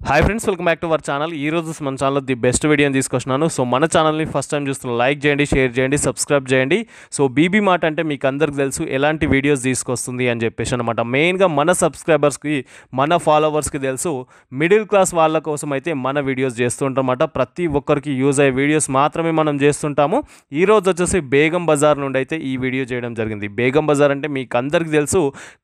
Hi friends, welcome back to our channel. ఈ రోజు మన ఛానల్లో ది బెస్ట్ వీడియోని తీసుకొచ్చినాను. సో మన ఛానల్ని ఫస్ట్ టైం చూస్తున్న లైక్ చేయండి, షేర్ చేయండి, సబ్స్క్రైబ్ చేయండి. సో బీబీ మార్ట్ అంటే మీకు అందరికి తెలుసు ఎలాంటి వీడియోస్ తీసుకొస్తుంది అని చెప్పేసి అనమాట. మెయిన్గా మన సబ్స్క్రైబర్స్కి, మన ఫాలోవర్స్కి తెలుసు మిడిల్ క్లాస్ వాళ్ళ కోసం అయితే మన వీడియోస్ చేస్తుంటామన్నమాట. ప్రతి ఒక్కరికి యూజ్ అయ్యే వీడియోస్ మాత్రమే మనం చేస్తుంటాము. ఈ రోజు వచ్చేసి బేగం బజార్ నుండి అయితే ఈ వీడియో చేయడం జరిగింది. బేగం బజార్ అంటే మీకు అందరికి తెలుసు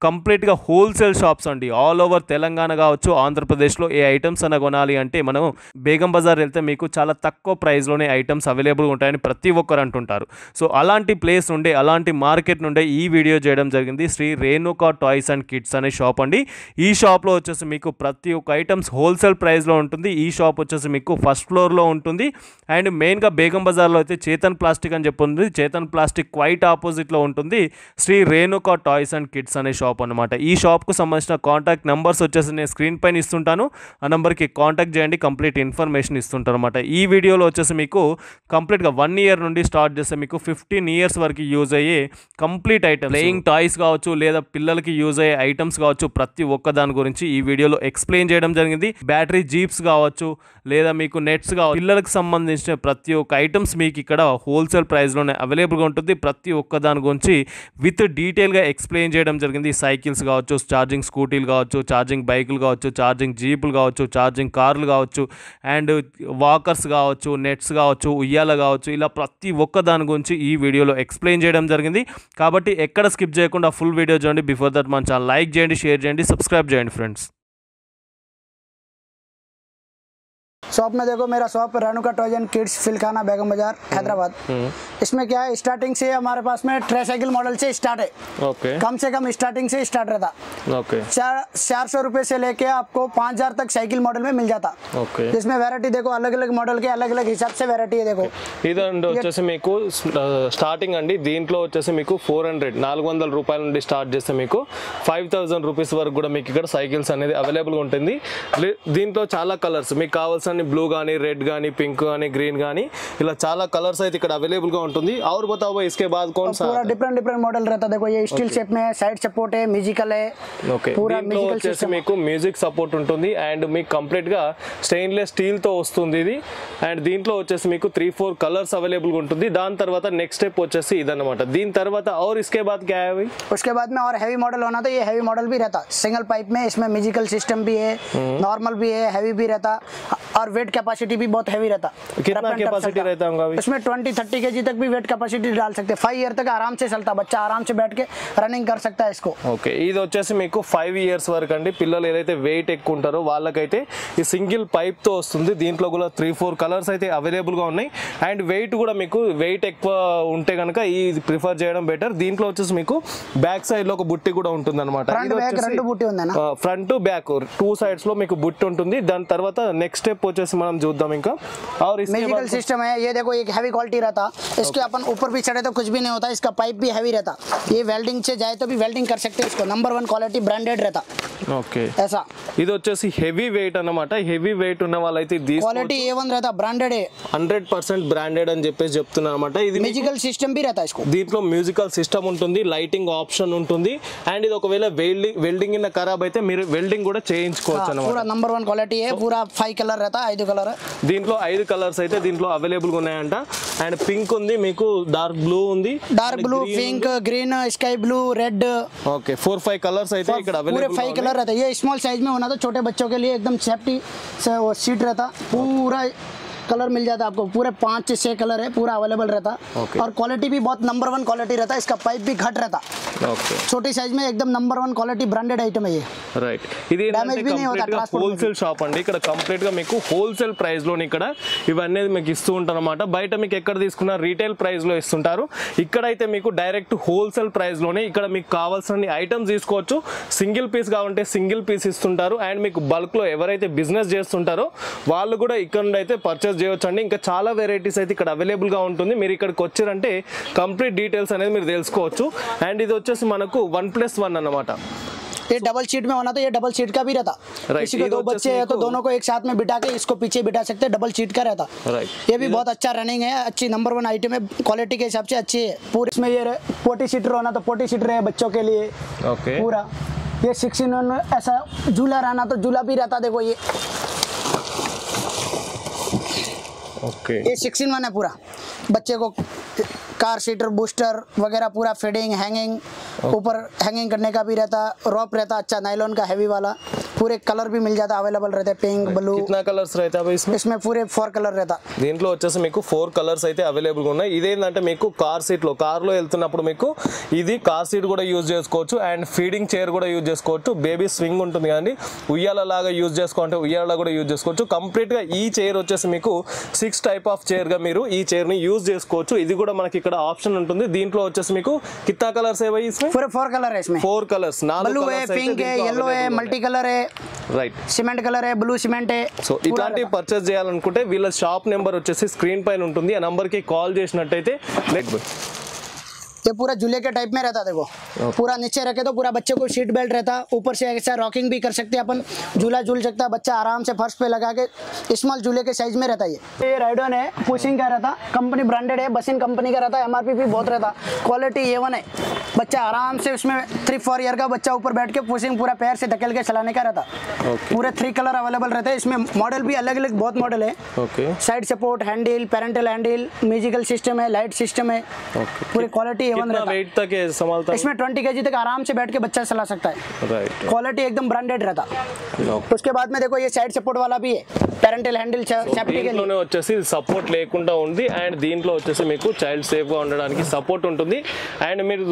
కంప్లీట్గా హోల్సేల్ షాప్స్ అండి. ఆల్ ఓవర్ తెలంగాణ కావచ్చు, ఆంధ్రప్రదేశ్లో ఏ ఐటమ్స్ అన్న కొనాలి అంటే మనం బేగం బజార్ వెళ్తే మీకు చాలా తక్కువ ప్రైస్లోనే ఐటమ్స్ అవైలబుల్గా ఉంటాయని ప్రతి ఒక్కరు అంటుంటారు. సో అలాంటి ప్లేస్ నుండి, అలాంటి మార్కెట్ నుండి ఈ వీడియో చేయడం జరిగింది. Shri Renuka toys and kids అనే షాప్ అండి. ఈ షాప్లో వచ్చేసి మీకు ప్రతి ఒక్క ఐటమ్స్ హోల్సేల్ ప్రైస్లో ఉంటుంది. ఈ షాప్ వచ్చేసి మీకు ఫస్ట్ ఫ్లోర్లో ఉంటుంది. అండ్ మెయిన్గా బేగం బజార్లో అయితే చేతన్ ప్లాస్టిక్ అని చెప్పి ఉంది. చేతన్ ప్లాస్టిక్ క్వైట్ ఆపోజిట్లో ఉంటుంది Shri Renuka toys and kids అనే షాప్ అనమాట. ఈ షాప్కు సంబంధించిన కాంటాక్ట్ నెంబర్స్ వచ్చేసి నేను స్క్రీన్ పైన ఇస్తుంటాను. ఆ నెంబర్కి కాంటాక్ట్ చేయండి, కంప్లీట్ ఇన్ఫర్మేషన్ ఇస్తుంటారు అనమాట. ఈ వీడియోలో వచ్చేసి మీకు కంప్లీట్గా 1 ఇయర్ నుండి స్టార్ట్ చేస్తే మీకు 15 ఇయర్స్ వరకు యూజ్ అయ్యే కంప్లీట్ ఐటమ్స్, ప్లేయింగ్ టాయ్స్ కావచ్చు, లేదా పిల్లలకి యూజ్ అయ్యే ఐటమ్స్ కావచ్చు, ప్రతి ఒక్క దాని గురించి ఈ వీడియోలో ఎక్స్ప్లెయిన్ చేయడం జరిగింది. బ్యాటరీ జీప్స్ కావచ్చు, లేదా మీకు నెట్స్ కావచ్చు, పిల్లలకు సంబంధించిన ప్రతి ఒక్క ఐటమ్స్ మీకు ఇక్కడ హోల్సేల్ ప్రైస్లోనే అవైలబుల్గా ఉంటుంది. ప్రతి ఒక్క దాని గురించి విత్ డీటెయిల్గా ఎక్స్ప్లెయిన్ చేయడం జరిగింది. సైకిల్స్ కావచ్చు, ఛార్జింగ్ స్కూటీలు కావచ్చు, ఛార్జింగ్ బైకులు కావచ్చు, ఛార్జింగ్ జీపులు కావచ్చు, ఛార్జింగ్ కార్లు కావచ్చు, అండ్ వాకర్స్ కావచ్చు, నెట్స్ కావచ్చు, ఉయ్యాల కావచ్చు, ఇలా ప్రతి ఒక్క దాని గురించి ఈ వీడియోలో ఎక్స్ప్లెయిన్ చేయడం జరిగింది. కాబట్టి ఎక్కడ స్కిప్ చేయకుండా ఫుల్ వీడియో చూడండి. బిఫోర్ దట్ మన ఛానల్ లైక్ చేయండి, షేర్ చేయండి, సబ్స్క్రైబ్ చేయండి ఫ్రెండ్స్. शॉप में देखो, मेरा shop Renuka toys and kids Filkhana Begum Bazaar Hyderabad. इसमें क्या है, स्टार्टिंग से हमारे पास में ट्राईसाइकिल मॉडल से स्टार्ट है। ओके, कम से कम स्टार्टिंग से स्टार्ट रहता। ओके, 400 रुपए से लेके आपको 5000 तक साइकिल मॉडल में मिल जाता। ओके, जिसमें वैरायटी देखो, अलग अलग मॉडल के अलग अलग हिसाब से वैरायटी है। देखो ఇదండి వచ్చేసి మీకు స్టార్టింగ్ అండి. దీంట్లో వచ్చేసి మీకు 400 రూపాయల నుండి స్టార్ట్ చేస్తే మీకు 5000 రూపీస్ వరకు కూడా మీకు ఇక్కడ సైకిల్స్ అనేది అవైలబుల్గా ఉంటుంది. దీంట్లో చాలా కలర్స్ మీకు కావాల్సిన బ్లూ గానీ, రెడ్ గానీ, పింక్ గానీ, గ్రీन గానీ, ఇలా చాలా కలర్స్ అయితే ఇక్కడ అవైలబుల్ గా ఉంటుంది. और बताओ भाई, इसके बाद कौन सा पूरा डिफरेंट मॉडल रहता है। देखो ये स्टील शेप में है, साइड सपोर्ट है, म्यूजिकल है। ఓకే, पूरा దీంట్లో వచ్చేసి మీకు మ్యూజిక్ సపోర్ట్ ఉంటుంది అండ్ మీకు కంప్లీట్ గా స్టెయిన్లెస్ స్టీల్ తో వస్తుంది ఇది. అండ్ దీంట్లో వచ్చేసి మీకు 3-4 కలర్స్ అవైలబుల్ గా ఉంటుంది. దాని తర్వాత నెక్స్ట్ స్టెప్ వచ్చేసి ఇదన్నమాట. దీని తర్వాత और इसके बाद क्या है भाई? उसके बाद में और हैवी मॉडल होना तो ये हैवी मॉडल भी रहता, सिंगल पाइप में। इसमें म्यूजिकल सिस्टम भी है, नॉर्मल भी है, हैवी भी रहता, और वेट कैपेसिटी भी बहुत हैवी रहता। कितना कैपेसिटी रहता होगा भाई? इसमें 20-30 kg तक भी वेट कैपेसिटी डाल सकते हैं। 5 ईयर तक आराम से चलता, बच्चा आराम से बैठ के रनिंग कर सकता है इसको। ఓకే, ఇది వచ్చేసి మీకు 5 ఇయర్స్ వరకు అండి. పిల్లలు ఏదైతే వెయిట్ ఎక్కువ ఉంటారో వాళ్ళకైతే ఈ సింగిల్ పైప్ తో వస్తుంది. దీంట్లో కూడా 3-4 కలర్స్ అయితే అవైలబుల్ గా ఉన్నాయి. అండ్ వెయిట్ కూడా మీకు వెయిట్ ఎక్కువ ఉంటే కనుక ఇది ప్రిఫర్ చేయడం బెటర్. దీంట్లో వచ్చేసి మీకు బ్యాక్ సైడ్ లో ఒక బుట్టి కూడా ఉంటుంది అనమాట. ఫ్రంట్ బ్యాక్ 2 సైడ్స్ లో మీకు బుట్టి ఉంటుంది. దాని తర్వాత నెక్స్ట్ స్టెప్ వచ్చేసి మనం చూద్దాం ఇంకా. और म्यूजिकल सिस्टम है ये, देखो एक हैवी क्वालिटी रहता। इसके अपन ऊपर भी चढ़े तो कुछ भी नहीं होता, इसका पाइप भी हैवी रहता। ये वेल्डिंग से जाए तो भी वेल्डिंग कर सकते हैं इसको। नंबर 1 क्वालिटी ब्रांडेड रहता। ఓకే, ऐसा ఇది వచ్చేసి హెవీ వెయిట్ అన్నమాట. హెవీ వెయిట్ ఉన్న వాళ్ళైతే क्वालिटी A1 रहता, ब्रांडेड है, 100% బ్రాండెడ్ అని చెప్పేసి చెప్తున్నారు అనమాట. ఇది म्यूजिकल सिस्टम भी रहता है इसको। దీంట్లో మ్యూజికల్ సిస్టమ్ ఉంటుంది, లైటింగ్ ఆప్షన్ ఉంటుంది. అండ్ ఇది ఒకవేళ వెల్డింగ్ ఇన్ ఖరాబ్ అయితే మీరు వెల్డింగ్ కూడా చేయించుకోవచ్చు అన్నమాట. पूरा नंबर 1 क्वालिटी है। पूरा 5 कलर रहता, 5 कलर। దీంట్లో 5 కలర్స్ అయితే దీంట్లో అవైలబుల్ గా ఉన్నాయంట. అండ్ పింక్ ఉంది, మీకు డార్క్ బ్లూ ఉంది, dark blue, pink, green, sky blue, red. Okay, 4-5 colours అయితే ఇక్కడ पूरे అవైలబుల్ 5 कलर रहता है। ये स्मॉल साइज में होना तो छोटे बच्चों के लिए एकदम सेफ्टी से वो सीट रहता। पूरा कलर मिल जाता है आपको, पूरे 5-6 कलर है, पूरा अवेलेबल रहता। और क्वालिटी भी बहुत नंबर 1 क्वालिटी रहता है। इसका पाइप भी घट रहता। ఓకే, छोटी साइज में एकदम नंबर 1 क्वालिटी ब्रांडेड आइटम है ये। రైట్. ఇది హోల్సేల్ షాప్ అండి. ఇక్కడ కంప్లీట్ గా మీకు హోల్సేల్ ప్రైస్ లోని ఇక్కడ ఇవన్నీ మీకు ఇస్తూ ఉంటారు అనమాట. బయట మీకు ఎక్కడ తీసుకున్న రీటైల్ ప్రైస్ లో ఇస్తుంటారు. ఇక్కడైతే మీకు డైరెక్ట్ హోల్సేల్ ప్రైస్ లోనే ఇక్కడ మీకు కావాల్సిన ఐటమ్స్ తీసుకోవచ్చు. సింగిల్ పీస్ కావాలంటే సింగిల్ పీస్ ఇస్తుంటారు. అండ్ మీకు బల్క్ లో ఎవరైతే బిజినెస్ చేస్తుంటారో వాళ్ళు కూడా ఇక్కడ నుండి అయితే పర్చేస్ చేయొచ్చు అండి. ఇంకా చాలా వెరైటీస్ అయితే ఇక్కడ అవైలబుల్ గా ఉంటుంది. మీరు ఇక్కడికి వచ్చారంటే కంప్లీట్ డీటెయిల్స్ అనేది మీరు తెలుసుకోవచ్చు. అండ్ ఇది వచ్చేసి మనకు 1+1 అన్నమాట. ये डबल सीट में होना तो ये डबल सीट का भी रहता। किसी को 2 बच्चे हैं तो दोनों को एक साथ में बिठा के इसको पीछे बिठा सकते हैं, डबल सीट का रहता। ये भी बहुत अच्छा रनिंग है, अच्छी नंबर 1 आइटम है, क्वालिटी के हिसाब से अच्छी है। पूरे इसमें ये 40 सीटर होना तो 40 सीटर है बच्चों के लिए। ओके, पूरा ये 16 ऐसा झूला रहना तो झूला भी रहता। देखो ये ओके ये 6-in-1 है पूरा। बच्चे को कार सीटर बूस्टर वगैरह पूरा फीडिंग हैंगिंग, ऊपर हैंगिंग करने का भी रहता, रॉप रहता अच्छा नायलॉन का हैवी वाला, पूरे कलर भी मिल जाता अवेलेबल रहते, पिंक ब्लू। कितना కలర్స్ रहता है इसमें? इसमें पूरे 4 కలర్ रहता। దీంట్లో వచ్చేసి మీకు 4 కలర్స్ అయితే అవైలబుల్ గా ఉన్నాయి। ఇదేంటంటే మీకు కార్ లో వెళ్తున్నప్పుడు మీకు ఇది కార్ సీట్ కూడా యూజ్ చేసుకోవచ్చు అండ్ ఫీడింగ్ చైర్ కూడా యూజ్ చేసుకోవచ్చు। బేబీ స్వింగ్ ఉంటుంది కానీ ఉయ్యాల లాగా యూజ్ చేసుకోవాలంటే ఉయ్యాల కూడా యూజ్ చేసుకోవచ్చు। కంప్లీట్ గా ఈ చైర్ వచ్చేసి మీకు 6 టైప్ ఆఫ్ చైర్ గా మీరు ఈ చైర్ ని యూజ్ చేసుకోవచ్చు। ఇది కూడా మనకి ఇక్కడ ఆప్షన్ ఉంటుంది। దీంట్లో వచ్చేసి మీకు कितना కలర్స్ है भाई इसमें? पूरे 4 कलर है इसमें। 4 కలర్స్, 4 ब्लू है, पिंक है, येलो है, मल्टी कलर है, రైట్ సిమెంట్ కలర్ है, బ్లూ సిమెంట్ है। సో ఇట్లాంటి పర్చేస్ చేయాలనుకుంటే వీళ్ళ షాప్ నెంబర్ వచ్చేసి స్క్రీన్ పైన ఉంటుంది। ఆ నంబర్ కి కాల్ చేసినట్టయితే ये पूरा झूले के टाइप में रहता देखो। पूरा नीचे रखे तो पूरा बच्चे को सीट बेल्ट रहता, ऊपर से ऐसा रॉकिंग भी कर सकते हैं अपन, झूला झूल सकता है बच्चा आराम से फर्श पे लगा के। स्मॉल झूले के साइज में रहता है। ये राइडन है, पुशिंग का रहता, कंपनी ब्रांडेड है, बसिन कंपनी का रहता है, MRP भी बहुत रहता, क्वालिटी A1 है। बच्चा आराम से उसमें 3-4 ईयर का बच्चा ऊपर बैठ के पुशिंग पूरा पैर से धकेल के चलाने का रहता। पूरे 3 कलर अवेलेबल रहते हैं। इसमें मॉडल भी अलग अलग बहुत मॉडल है। Side support, handle, parental handle, musical system है, लाइट सिस्टम है, पूरी क्वालिटी A1 कितना रहता। वेट तक संभालता है? इसमें 20 kg तक आराम से बैठ के बच्चा चला सकता है। राइट, क्वालिटी एकदम ब्रांडेड रहता। उसके बाद में देखो ये साइड सपोर्ट वाला भी है, पेरेंटल हैंडल सेफ्टी के लिए। వచ్చేసి సపోర్ట్ లేకుండా ఉంది అండ్ దీంట్లో వచ్చేసి మీకు చైల్డ్ సేఫ్ గా ఉండడానికి సపోర్ట్ ఉంటుంది అండ్ మీరు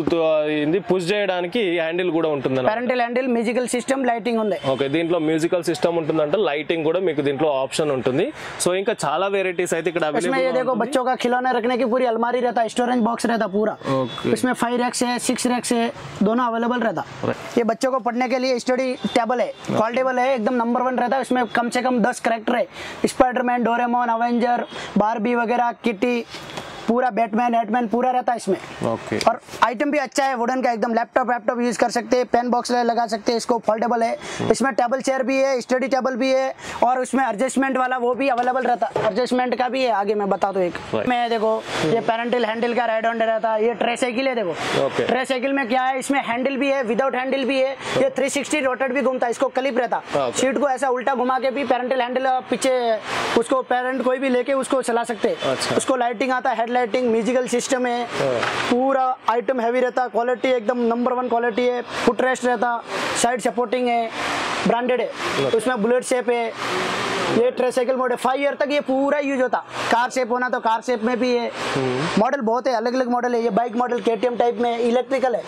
ఇది పుష్ చేయడానికి హ్యాండిల్ కూడా ఉంటుంది। Parental handle, musical system, lighting ఉంది। ఓకే, దీంట్లో మ్యూజికల్ సిస్టమ్ ఉంటుందంటే లైటింగ్ కూడా మీకు దీంట్లో ఆప్షన్ ఉంటుంది। సో ఇంకా చాలా వెరైటీస్ అయితే ఇక్కడ इसमें అవైలబుల్ ये देखो बच्चों का खिलौने रखने की पूरी अलमारी रहता है, स्टोरेज बॉक्स रहता पूरा। इसमें 5 रैक्स है, 6 रैक्स है, दोनों अवेलेबल रहता। ये बच्चों को पढ़ने के लिए स्टडी टेबल है, फोल्डेबल है, एकदम नंबर 1 रहता है। इसमें कम से कम 10 कैरेक्टर है, स्पाइडरमैन, डोरेमोन, अवेंजर, बारबी वगैरह, किटी, पूरा बैटमैन हेटमैन पूरा रहता है इसमें। और आइटम भी अच्छा है, वुडन का एकदम। लैपटॉप यूज कर सकते हैं, पेन बॉक्स लगा सकते हैं, इसको फोल्डेबल है। इसमें टेबल चेयर भी है, स्टडी टेबल भी है और उसमें एडजस्टमेंट वाला वो भी अवेलेबल रहता। एडजस्टमेंट का भी है, आगे मैं बता दूं एक मैं देखो ये पेरेंटल हैंडल का राइड ऑन रहता है। ये ट्रे साइकिल है देखो। ट्रे साइकिल में क्या है, इसमें हैंडल भी है, विदाउट हैंडल भी है। ये 360 रोटेट भी घूमता है, इसको क्लिप रहता। सीट को ऐसा उल्टा घुमा के भी पेरेंटल हैंडल पीछे उसको पेरेंट कोई भी लेके उसको चला सकते हैं। उसको लाइटिंग आता है, हेड लाइटिंग, म्यूजिकल सिस्टम है, पूरा आइटम हैवी रहता, क्वालिटी एकदम नंबर 1 क्वालिटी है। फुट रेस्ट रहता, साइड सपोर्टिंग है, ब्रांडेड है, उसमें बुलेट शेप है। ये ट्रे साइकिल मॉडल 5 ईयर तक ये पूरा यूज होता। कार शेप होना तो कार शेप में भी है। मॉडल बहुत है, अलग अलग मॉडल है। ये बाइक मॉडल KTM टाइप में इलेक्ट्रिकल है।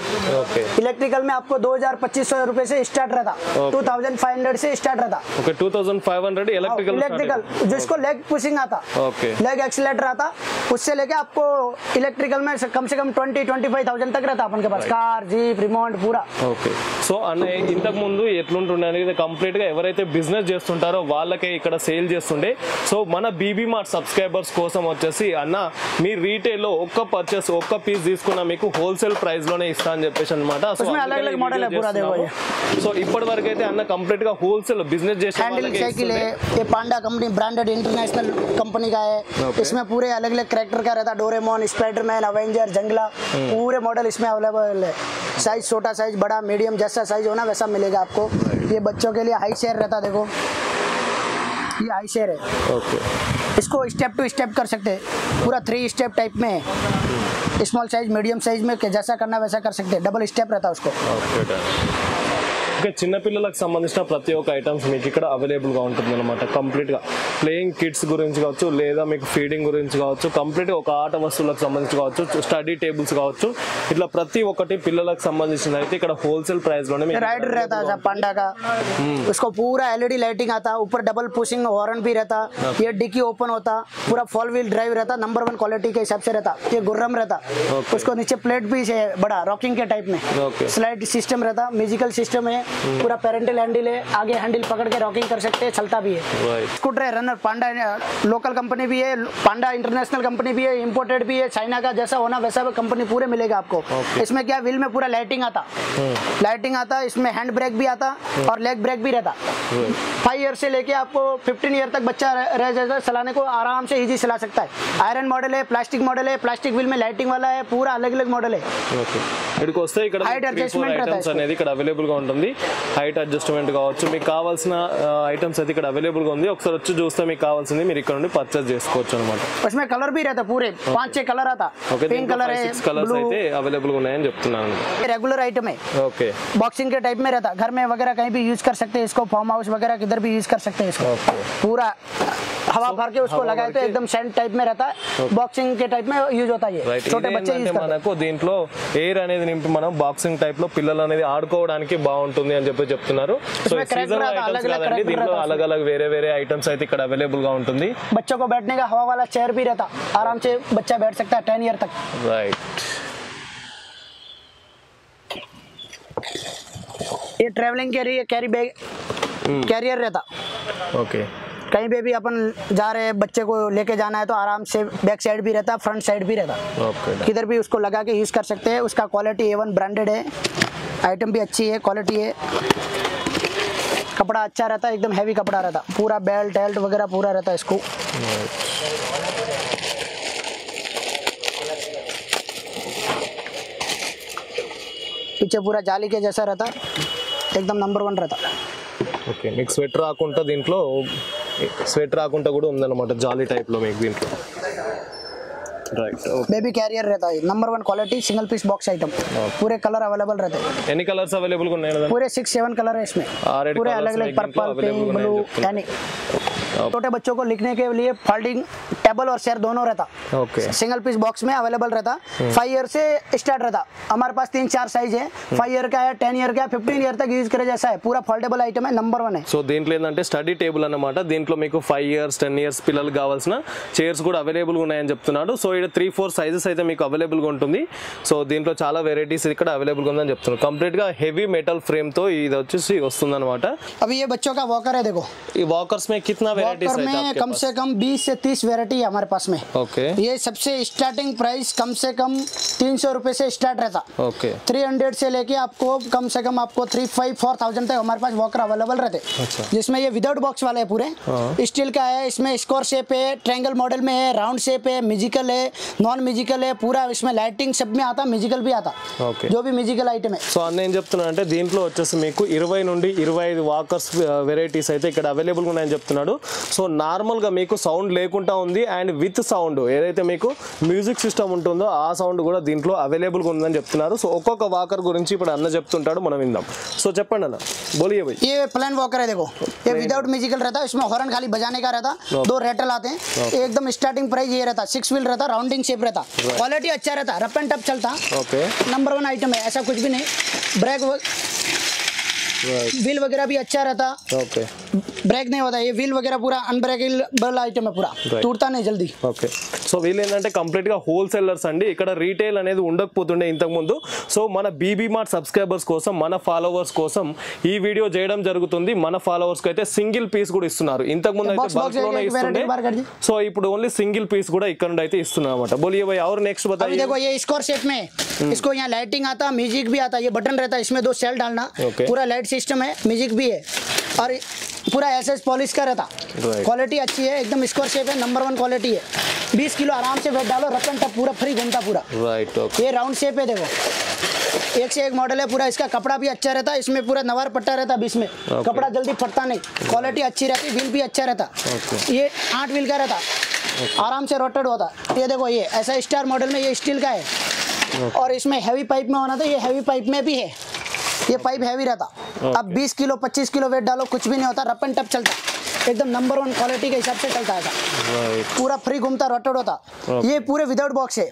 इलेक्ट्रिकल में आपको 2500 रुपए से स्टार्ट रहता, 2500 से स्टार्ट रहता। 2500 इलेक्ट्रिकल जिसको लेग पुशिंग आता, लेग एक्सीलेटर आता, उससे लेके आपको इलेक्ट्रिकल में कम से कम 20-25,000 तक रहता अपन के पास। कार, जीप, रिमोट पूरा। ఓకే, సో అన్న ఇంతకు ముందు ఎట్లుంటుండే అనేది కంప్లీట్ గా ఎవరైతే బిజినెస్ చేస్తుంటారో వాళ్ళకే ఇక్కడ సేల్ చేస్తుండే। సో మన బీబీ మార్ట్ సబ్స్క్రైబర్స్ కోసం వచ్చేసి అన్న మీ రీటైల్ లో ఒక్క పర్చేస్ ఒక్క పీస్ తీసుకున్నా మీకు హోల్సేల్ ప్రైస్ లోనే ఇస్తా అని చెప్పేసి అన్నమాట। సో ఇప్పటి వరకు అయితే అన్న కంప్లీట్ గా హోల్సేల్ బిజినెస్ చేసే हैंडल साइकिल है, ये पांडा कंपनी ब्रांडेड इंटरनेशनल कंपनी का है। इसमें पूरे अलग अलग कैरेक्टर का रहता, डोरेमोन, स्पाइडरमैन, अवेंजर, जंगला, पूरे मॉडल इसमें अवेलेबल है। साइज छोटा साइज बड़ा मीडियम जैसा साइज होना वैसा मिलेगा आपको। ये बच्चों के लिए हाई शेयर रहता, देखो ये हाई शेयर है। इसको स्टेप टू स्टेप कर सकते हैं, पूरा 3 स्टेप टाइप में है। स्मॉल साइज मीडियम साइज में जैसा करना वैसा कर सकते हैं, डबल स्टेप रहता है उसको। ఓకే, చిన్న పిల్లలకు సంబంధించిన ప్రతి ఒక్క ఐటమ్స్ మీకు ఇక్కడ అవైలబుల్ గా ఉంటుంది అనమాట। కంప్లీట్ గా ప్లేయింగ్ కిడ్స్ గురించి కావచ్చు, లేదా మీకు ఫీడింగ్ గురించి కావచ్చు, కంప్లీట్ ఒక ఆట వస్తువులకు సంబంధించి కావచ్చు, స్టడీ టేబుల్స్ కావచ్చు, ఇట్లా ప్రతి ఒక్కటి పిల్లలకు సంబంధించిన అయితే ఇక్కడ హోల్సేల్ ప్రైస్ లోనే राइडर रहता है पांडा का। उसको पूरा LED लाइटिंग आता, ऊपर डबल पुशिंग हॉर्न भी रहता। ये डिक्की ओपन होता, पूरा 4 व्हील ड्राइव रहता, नंबर 1 क्वालिटी के हिसाब से रहता। ये गुर्रम रहता, उसको नीचे प्लेट भी है बड़ा रॉकिंग के टाइप में। स्लाइड सिस्टम रहता, म्यूजिकल सिस्टम है, पूरा पेरेंटल हैंडल है, आगे हैंडल पकड़ के रॉकिंग कर सकते हैं, चलता भी है। स्कूटर है, रनर, पांडा लोकल कंपनी भी है, पांडा इंटरनेशनल कंपनी भी है, इंपोर्टेड भी है, चाइना का जैसा होना वैसा कंपनी पूरे मिलेगा आपको। इसमें क्या व्हील में पूरा लाइटिंग आता, इसमें हैंड ब्रेक भी आता और लेग ब्रेक भी रहता। 5 ईयर से लेके आपको 15 ईयर तक बच्चा रह जाता, चलाने को आराम से इजी चला सकता है। आयरन मॉडल है, प्लास्टिक मॉडल है, प्लास्टिक व्हील में लाइटिंग वाला है, पूरा अलग अलग मॉडल है। ఇక్కడికి వస్తే ఇక్కడ Height adjustment रहता है ఐటమ్స్ అనేది ఇక్కడ అవైలబుల్ గా ఉంటుంది। హైట్ అడ్జస్ట్మెంట్ కావచ్చు, మీకు కావాల్సిన ఐటమ్స్ అయితే ఇక్కడ అవైలబుల్గా ఉంది. ఒకసారి వచ్చి చూస్తే మీకు కావాల్సింది మీరు ఇక్కడ నుండి పర్చేస్ చేసుకోవచ్చు అనమాట. उसमें कलर भी रहता पूरे 5-6 कलर आता, पिंक कलर है, 6 కలర్స్ అయితే అవైలబుల్గా ఉన్నాయని చెప్తున్నాను. रेगुलर आइटम है, ఓకే बॉक्सिंग के टाइप में रहता, घर में वगैरह कहीं भी यूज कर सकते हैं इसको, फार्म हाउस वगैरह किधर भी यूज कर सकते हैं इसको. पूरा हवा भर के उसको लगाए तो एकदम सेंट टाइप में रहता है, बॉक्सिंग के टाइप में यूज होता है. ये छोटे बच्चे यूज करते हैं. మనకు దీంట్లో ఎయిర్ అనేది నింపి మనం బాక్సింగ్ టైప్ లో పిల్లలు అనేది ఆడుకోవడానికి బాగుంటుంది అని చెప్పి చెప్తున్నారు. సో సీజనల్ ఐటమ్స్ కాదండి, దీంట్లో अलग अलग వేరే వేరే ఐటమ్స్ అయితే ఇక్కడ అవైలబుల్ గా ఉంటుంది. बच्चों को बैठने का हवा वाला चेयर भी रहता, आराम से बच्चा बैठ सकता है 10 ईयर तक. राइट. ये ट्रैवलिंग के लिए कैरी बैग कैरियर रहता. ओके. कहीं पे भी अपन जा रहे हैं, बच्चे को लेके जाना है तो आराम से बैक साइड भी रहता, फ्रंट साइड भी रहता. ओके. किधर भी उसको लगा के यूज कर सकते हैं. उसका क्वालिटी A1 ब्रांडेड है, आइटम भी अच्छी है, क्वालिटी है, कपड़ा अच्छा रहता है, एकदम हैवी कपड़ा रहता, पूरा बेल्ट टेल्ट वगैरह पूरा रहता है इसको. पीछे पूरा जाली के जैसा रहता, एकदम नंबर 1 रहता. ఓకే. మీకు స్వెటర్ రాకుండా దీంట్లో స్వెటర్ రాకుండా కూడా ఉందన్నమాట, జాలీ టైప్ లో మీకు దీంట్లో. రైట్. बेबी कैरियर रहता है, number 1 quality, single piece box item, पूरे कलर अवेलेबल रहते हैं. ఎన్ని కలర్స్ అవైలబుల్ గా ఉన్నాయి? पूरे 6-7 कलर है इसमें, पूरे अलग अलग पर्पल, पिंक, ब्लू, यानी छोटे बच्चों को लिखने के लिए फोल्डिंग टेबल और चेयर दोनों रहता. ओके. सिंगल पीस बॉक्स में अवेलेबल रहता. 5 ईयर से स्टार्ट रहता. हमारे पास 3-4 साइज है, 5 ईयर का है, 10 ईयर का है, 15 ईयर तक यूज करे जैसा है, पूरा फोल्डेबल आइटम है, नंबर 1 है. సో దీంట్లో ఏంటంటే స్టడీ టేబుల్ అన్నమాట. దీంట్లో మీకు 5 ఇయర్స్ 10 ఇయర్స్ పిల్లలకు కావాల్సిన చైర్స్ కూడా అవైలబుల్ ఉన్నాయని చెప్తున్నాడు. సో ఇక్కడ 3-4 సైజెస్ అయితే మీకు అవైలబుల్ గా ఉంటుంది. సో దీంట్లో చాలా వెరైటీస్ ఇక్కడ అవైలబుల్ గా ఉందని చెప్తున్నాడు. కంప్లీట్ గా హెవీ మెటల్ ఫ్రేమ్ తో ఇది వచ్చేసి వస్తుందన్నమాట. अभी ये बच्चों का वॉकर है, देखो ఈ వాకర్స్ में कितना वेराइटीज वॉकर में कम से कम 20 से 30 वेराइटी है हमारे पास में. ओके. ये सबसे स्टार्टिंग प्राइस कम से कम 300 रुपए से स्टार्ट रहता. ओके. 300 से लेके आपको कम से कम आपको 3-5-4,000 तक हमारे पास वॉकर अवेलेबल रहते. अच्छा. जिसमें ये विदाउट बॉक्स वाले है पूरे, स्टील का है, इसमें स्क्वायर शेप है, ट्रायंगल मॉडल में है, राउंड शेप है, म्यूजिकल है, नॉन म्यूजिकल है, पूरा इसमें लाइटिंग सब में आता, म्यूजिकल भी आता. ओके. जो भी म्यूजिकल आइटम है. సో అన్న ఏం చెప్తున్నాడు అంటే దీంట్లో వచ్చేసి మీకు 20 నుండి 25 వాకర్స్ వెరైటీస్ అయితే ఇక్కడ అవైలబుల్ ఉన్నాయని చెప్తున్నాడు. సో నార్మల్ గా మీకు సౌండ్ లేకుండా ఉంది, అండ్ విత్ సౌండ్ ఏదైతే మీకు మ్యూజిక్ సిస్టమ్ ఉంటుందో ఆ సౌండ్ కూడా దీంట్లో అవైలబుల్ గా ఉందని చెప్తున్నారు. సో ఒక్కొక్క వాకర్ గురించి ఇప్పుడు అన్న చెప్తుంటాడు, మనం విందాం. సో చెప్పండి అన్న, बोलिए भाई. ये प्लेन वॉकर है, देखो ये विदाउट म्यूजिकल रहता है, इसमें हॉर्न खाली बजाने का रहता, 2 रेटल आते हैं. एकदम स्टार्टिंग प्राइस ये रहता, 6 व्हील रहता, राउंडिंग शेप रहता, क्वालिटी अच्छा रहता, रफ एंड टफ चलता. ओके. नंबर 1 आइटम है, ऐसा कुछ भी नहीं. ब्रेक व्हील वगैरह भी अच्छा रहता. ओके. ब्रेक नहीं होता, ये व्हील वगैरह पूरा अनब्रेकेबल आइटम है, पूरा टूटता नहीं जल्दी. ఓకే. సో వీళ్ళు ఏంటంటే కంప్లీట్ గా హోల్సేలర్స్ అండి. ఇక్కడ రీటైల్ అనేది ఉండకపోతుండే ఇంతకు ముందు. సో మన బీబీ మార్ట్ సబ్స్క్రైబర్స్ కోసం, మన ఫాలోవర్స్ కోసం ఈ వీడియో చేయడం జరుగుతుంది. మన ఫాలోవర్స్ కి అయితే సింగిల్ పీస్ కూడా ఇస్తున్నారు. ఇంతకు ముందు అయితే బల్క్ లోనే ఇస్తుండే, సో ఇప్పుడు ఓన్లీ సింగిల్ పీస్ కూడా ఇక్కడ నుండి అయితే ఇస్తున్నారు అన్నమాట. बोलिए भाई और नेक्स्ट बताइए. देखो ये स्क्वायर शेप में, इसको यहाँ लाइटिंग आता, म्यूजिक भी आता, ये बटन रहता है, इसमें 2 सेल डालना, पूरा लाइट सिस्टम है, म्यूजिक भी है, और पूरा एसएस पॉलिश का रहता. क्वालिटी अच्छी है, एकदम स्क्वायर शेप है, नंबर 1 क्वालिटी है. 20 किलो आराम से वेट डालो, रफ एंड टफ पूरा फ्री घूमता पूरा. राइट. ओके. ये राउंड शेप है, देखो एक से एक मॉडल है पूरा. इसका कपड़ा भी अच्छा रहता है, इसमें पूरा नवार पट्टा रहता बीच में, कपड़ा जल्दी फटता नहीं, क्वालिटी अच्छी रहती, व्हील भी अच्छा रहता. ये 8 व्हील का रहता, आराम से रोटेट होता. ये देखो ये ऐसा स्टार मॉडल में, ये स्टील का है, और इसमें हैवी पाइप में होना था, ये हैवी पाइप में भी है, ये पाइप हैवी रहता. अब 20 किलो 25 किलो वेट डालो, कुछ भी नहीं होता, रफ एंड टफ चलता, एकदम नंबर 1 क्वालिटी के हिसाब से चलता है, पूरा फ्री घूमता, रोटेट होता. ये पूरे विदाउट बॉक्स है.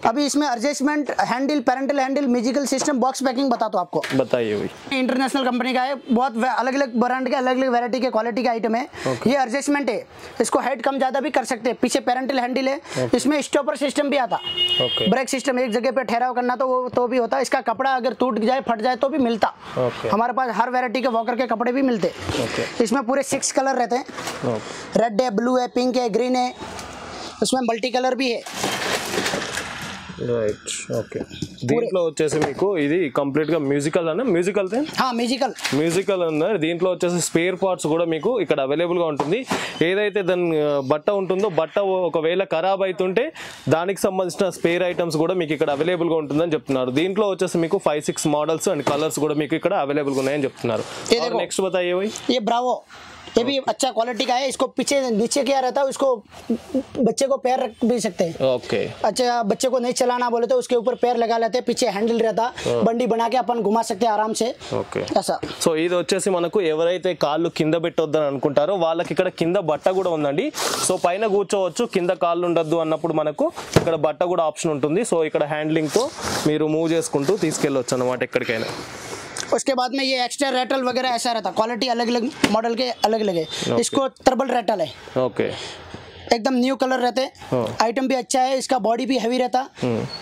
अभी इसमें adjustment handle, parental handle, musical system, box packing बता दो आपको. बताइए भाई. इंटरनेशनल कंपनी का है, बहुत अलग अलग ब्रांड के अलग अलग वैरायटी के क्वालिटी का आइटम है. ये एडजस्टमेंट है, इसको हाइट कम ज्यादा भी कर सकते हैं. पीछे पैरेंटल हैंडल है, इसमें स्टॉपर सिस्टम भी आता, ब्रेक सिस्टम, एक जगह पे ठहराव करना तो भी होता. इसका कपड़ा अगर टूट जाए फट जाए तो भी मिलता. हमारे पास हर वैरायटी के वॉकर के कपड़े भी मिलते. इसमें पूरे 6 कलर रहते हैं, रेड है, ब्लू है, पिंक है, ग्रीन है, उसमें मल्टी कलर भी है. రైట్. ఓకే, దీంట్లో వచ్చేసి మీకు ఇది కంప్లీట్ గా మ్యూజికల్ అన్న మ్యూజికల్ మ్యూజికల్ అన్నారు. దీంట్లో వచ్చేసి స్పేర్ పార్ట్స్ కూడా మీకు ఇక్కడ అవైలబుల్ గా ఉంటుంది. ఏదైతే దాని బట్ట ఉంటుందో బట్ట ఒకవేళ ఖరాబ్ అవుతుంటే దానికి సంబంధించిన స్పేర్ ఐటమ్స్ కూడా మీకు ఇక్కడ అవైలబుల్ గా ఉంటుందని చెప్తున్నారు. దీంట్లో వచ్చేసి మీకు 5-6 మోడల్స్ అండ్ కలర్స్ కూడా మీకు ఇక్కడ అవైలబుల్ గా ఉన్నాయని చెప్తున్నారు. నెక్స్ట్ बताइए भाई. ये ब्रावो, ये भी अच्छा क्वालिटी का है. इसको पीछे नीचे क्या रहता है, उसको बच्चे को पैर रख भी सकते हैं. ओके, अच्छा बच्चे को नहीं चलाना बोले तो उसके ऊपर पैर लगा लेते हैं, पीछे हैंडल रहता, బండి बना के अपन घुमा सकते हैं आराम से. ఓకే, ऐसा. సో ఇది వచ్చేసి మనకు ఎవరైతే కాళ్ళు కింద పెట్టొద్దని అనుకుంటారో వాళ్ళకి ఇక్కడ కింద బట్ట కూడా ఉందండి. సో పైన కూర్చోవచ్చు, కింద కాళ్ళు ఉండొద్దు అన్నప్పుడు మనకు ఇక్కడ బట్ట కూడా ఆప్షన్ ఉంటుంది. సో ఇక్కడ హ్యాండ్లింగ్ తో మీరు మూవ్ చేసుకుంటూ తీసుకెళ్ళొచ్చు అన్నమాట ఎక్కడికైనా. उसके बाद में ये एक्स्ट्रा रेटल वगैरह ऐसा रहता, क्वालिटी अलग अलग मॉडल के अलग अलग है. इसको ट्रिपल रेटल है. ओके, एकदम न्यू कलर रहते. आइटम भी अच्छा है, इसका बॉडी भी हैवी रहता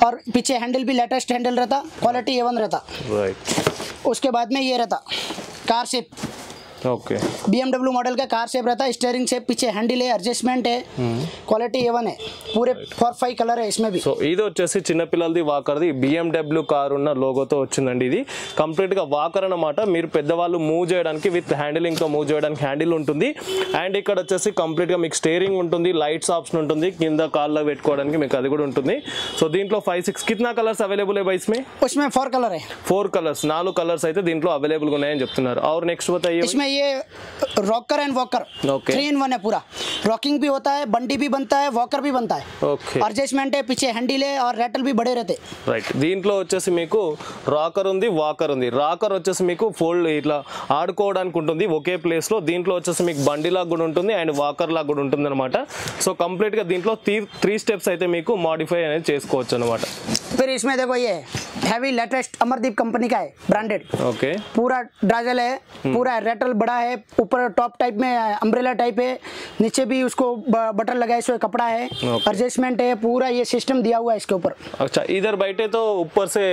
और पीछे हैंडल भी लेटेस्ट हैंडल रहता, क्वालिटी A1 रहता. राइट. उसके बाद में ये रहता car shape. Okay, BMW model का कार शेप रहता है, स्टीयरिंग शेप, पीछे हैंडल है, एडजस्टमेंट है, क्वालिटी A1 है. पूरे 4-5 कलर है इसमें भी. సో ఇది వచ్చేసి చిన్న పిల్లలది వాకర్ది BMW కార్ ఉన్న లోగోతో వచ్చిందండి. ఇది కంప్లీట్ గా వాకర్ అన్నమాట. మీరు పెద్దవాళ్ళు మూవ్ చేయడానికి విత్ హ్యాండిలింగ్ తో మూవ్ చేయడానికి హ్యాండిల్ ఉంటుంది. అండ్ ఇక్కడ వచ్చేసి కంప్లీట్ గా మీకు స్టీరింగ్ ఉంటుంది, లైట్స్ ఆప్షన్ ఉంటుంది, కింద కాళ్ళ పెట్టుకోవడానికి మీకు అది కూడా ఉంటుంది. సో దీంట్లో 5-6 कितना कलर्स अवेलेबल है भाई इसमें? उसमें 4 कलर है. 4 कलर्स, 4 कलर्स అయితే దీంట్లో అవైలబుల్ గా ఉన్నాయని చెప్తున్నారు. और नेक्स्ट बताइए. इसमें ये रॉकर एंड वॉकर 3-in-1 है पूरा. रॉकिंग भी होता है, बंडी भी बनता है, वॉकर भी बनता है. ओके, एडजस्टमेंट है, पीछे हैंडल है और रेटल भी बड़े रहते. రైట్. దీంట్లో వచ్చేసి మీకు రాకర్ ఉంది, వాకర్ ఉంది. రాకర్ వచ్చేసి మీకు ఫోల్డ్ ఇట్లా ఆడుకోవడానికి ఉంటుంది ఒకే ప్లేస్ లో. దీంట్లో వచ్చేసి మీకు బండి లాగా కూడా ఉంటుంది అండ్ వాకర్ లాగా కూడా ఉంటుంది అనమాట. సో కంప్లీట్ గా దీంట్లో 3 స్టెప్స్ అయితే మీకు మోడిఫై అనేది చేసుకోవచ్చు అనమాట. फिर इसमें देखो ये हैवी लेटेस्ट अमरदीप कंपनी का है, ब्रांडेड. ओके, पूरा ड्राजल है, पूरा रेटल बड़ा है, ऊपर टॉप टाइप में अम्ब्रेला टाइप है, नीचे भी उसको बटन लगाए सो कपड़ा है, एडजस्टमेंट है, पूरा ये सिस्टम दिया हुआ है इसके ऊपर. अच्छा, इधर बैठे तो ऊपर से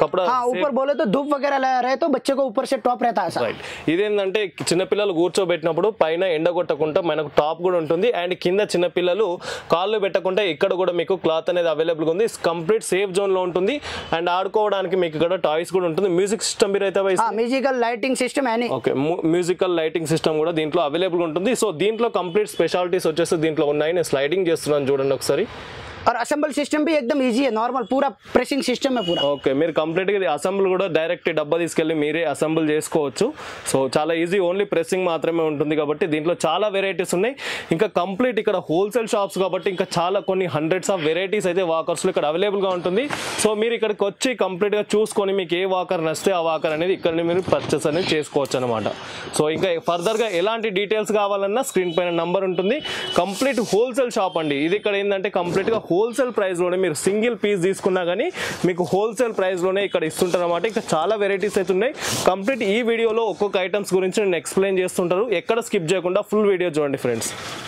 कपड़ा. हाँ, ऊपर बोले तो धूप वगैरह रहे तो बच्चे को ऊपर से टॉप रहता है. రైట్. ఇదేంటంటే చిన్నపిల్లలు కూర్చోబెట్టినప్పుడు పైన ఎండ కొట్టకుండా మనకు టాప్ కూడా ఉంటుంది అండ్ కింద చిన్నపిల్లలు కాళ్ళు పెట్టకుండా ఇక్కడ కూడా మీకు క్లాత్ అనేది అవైలబుల్ ఉంది. కంప్లీట్ సేఫ్ జోన్ లో ఉంటుంది అండ్ ఆడుకోవడానికి మీకు ఇక్కడ టాయ్స్ కూడా ఉంటుంది. మ్యూజిక్ సిస్టమ్ भी रहता है भाई. म्यूजिकल लाइटिंग सिस्टम है. ఓకే, మ్యూజికల్ లైటింగ్ సిస్టమ్ కూడా దీంట్లో అవైలబుల్ ఉంటుంది. సో దీంట్లో కంప్లీట్ స్పెషాలిటీస్ వచ్చేసి దీంట్లో ఉన్నాయి. నేను స్లైడింగ్ చేస్తున్నాను చూడండి ఒకసారి. और असेंबल सिस्टम भी एकदम इजी है, नॉर्मल पूरा प्रेसिंग सिस्टम है पूरा. ఓకే, మీరు కంప్లీట్ గా అసెంబుల్ కూడా డైరెక్ట్ డబ్బా తీసుకెళ్ళి మీరే అసెంబుల్ చేసుకోవచ్చు. సో చాలా ఈజీ, ఓన్లీ ప్రెసింగ్ మాత్రమే ఉంటుంది కాబట్టి దీంట్లో చాలా వెరైటీస్ ఉన్నాయి. ఇంకా కంప్లీట్ ఇక్కడ హోల్సేల్ షాప్స్ కాబట్టి ఇంకా చాలా కొన్ని హండ్రెడ్స్ ఆఫ్ వెరైటీస్ అయితే వాకర్స్ లో ఇక్కడ అవైలబుల్ గా ఉంటుంది. సో మీరు ఇక్కడికి వచ్చి కంప్లీట్ గా చూసుకొని మీకు ఏ వాకర్ నచ్చితే ఆ వాకర్ అనేది ఇక్కడ మీరు పర్చేస్ అనేది చేసుకోవచ్చు అనమాట. సో ఇంకా ఫర్దర్ గా ఎలాంటి డీటెయిల్స్ కావాలన్నా స్క్రీన్ పైన నంబర్ ఉంటుంది. కంప్లీట్ హోల్సేల్ షాప్ అండి ఇది. ఇక్కడ ఏంటంటే కంప్లీట్ గా హోల్సేల్ ప్రైస్ లోనే మీరు సింగిల్ పీస్ తీసుకున్నా కానీ మీకు హోల్సేల్ ప్రైస్ లోనే ఇక్కడ ఇస్తుంటారు అన్నమాట. ఇంకా చాలా వెరైటీస్ అయితే ఉన్నాయి. కంప్లీట్ ఈ వీడియోలో ఒక్కొక్క ఐటమ్స్ గురించి నేను ఎక్స్ప్లెయిన్ చేస్తుంటారు. ఎక్కడ స్కిప్ చేయకుండా ఫుల్ వీడియో చూడండి ఫ్రెండ్స్.